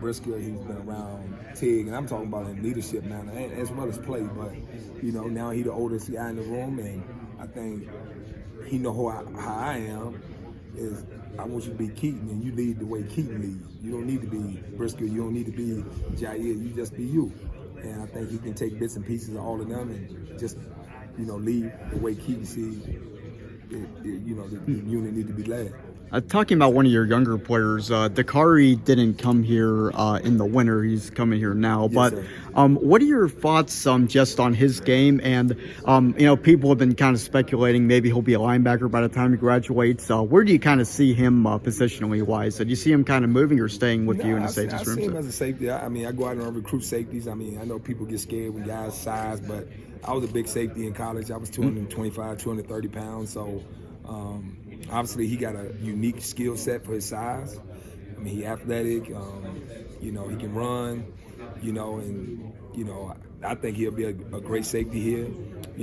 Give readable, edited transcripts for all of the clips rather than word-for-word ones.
Briscoe, he's been around Tig, and I'm talking about in leadership manner as well as play. But now he's the oldest guy in the room, and I think he know how I am. Is I want you to be Keaton, and you lead the way Keaton leads. You don't need to be Briscoe. You don't need to be Jair. You just be you. And I think he can take bits and pieces of all of them and just lead the way Keaton sees the unit need to be led. Talking about one of your younger players, Dakari didn't come here in the winter. He's coming here now. Yes, but what are your thoughts just on his game? And, people have been kind of speculating maybe he'll be a linebacker by the time he graduates. Where do you kind of see him positionally wise? Do you see him kind of moving or staying with you in the safeties room? I see him as a safety. I go out and recruit safeties. I know people get scared when guys size, but I was a big safety in college. I was 225, 230 pounds. So, obviously, he got a unique skill set for his size. He's athletic. He can run. I think he'll be a great safety here.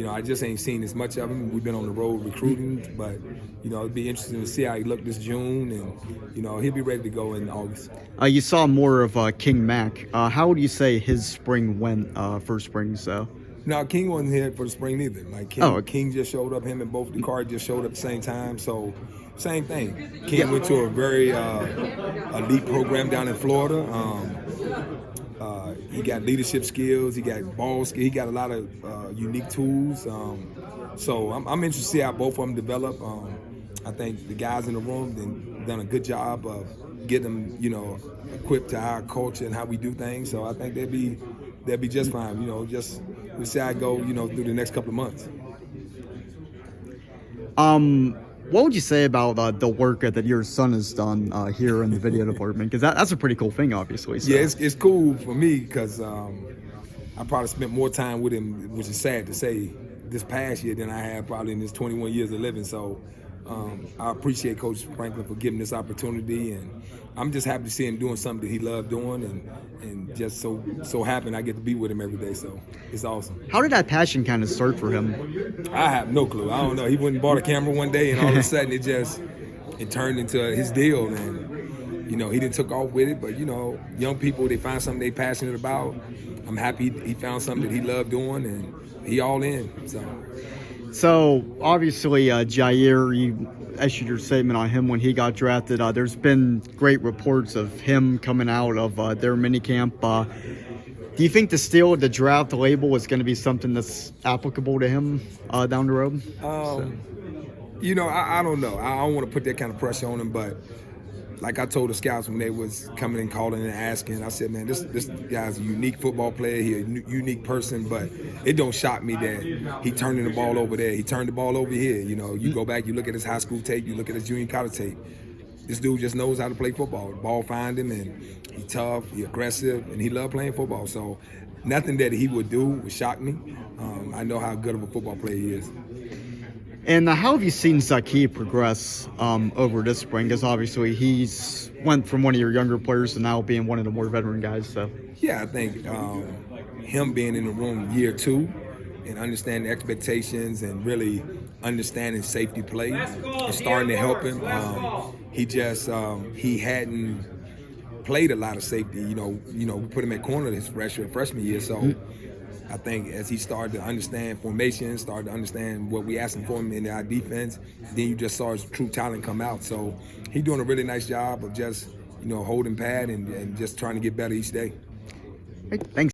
I just ain't seen as much of him. We've been on the road recruiting, but it'll be interesting to see how he looked this June, and he'll be ready to go in August. You saw more of King Mack. How would you say his spring went for spring? So. No, King wasn't here for the spring either. King just showed up. Him and both the cars just showed up at the same time. So, same thing. King went to a very elite program down in Florida. He got leadership skills. He got ball skills. He got a lot of unique tools. So I'm interested to see how both of them develop. I think the guys in the room done a good job of getting them, equipped to our culture and how we do things. So I think they'll be just fine. We'll see how it go, through the next couple of months. What would you say about the work that your son has done here in the video department? Because that's a pretty cool thing, obviously. So. Yeah, it's cool for me because I probably spent more time with him, which is sad to say, this past year than I have probably in his 21 years of living. So I appreciate Coach Franklin for giving this opportunity, and I'm just happy to see him doing something that he loved doing, and just so happy I get to be with him every day. So it's awesome. How did that passion kind of start for him? I have no clue. I don't know. He went and bought a camera one day, and all of a sudden it turned into his deal, and he didn't took off with it. But young people, they find something they passionate about. I'm happy he found something that he loved doing, and he all in. So obviously, Jair, you issued your statement on him when he got drafted. There's been great reports of him coming out of their minicamp. Do you think the draft label is going to be something that's applicable to him down the road? I don't know. I don't want to put that kind of pressure on him, but like I told the scouts when they was coming and calling and asking, I said, man, this guy's a unique football player. He's a unique person, but it don't shock me that he turning the ball over there. He turned the ball over here. You go back, you look at his high school tape, you look at his junior college tape. This dude just knows how to play football. The ball find him, and he's tough, he's aggressive, and he loves playing football. So nothing that he would do would shock me. I know how good of a football player he is. And how have you seen Zaki progress over this spring? Because obviously he's went from one of your younger players to now being one of the more veteran guys. So yeah, I think him being in the room year 2 and understanding expectations and really understanding safety play is starting to help him. He hadn't played a lot of safety. We put him at corner his freshman year, so. I think as he started to understand formation, started to understand what we asked him for him in our defense, then you just saw his true talent come out. So he's doing a really nice job of just, holding pad and just trying to get better each day. Thanks.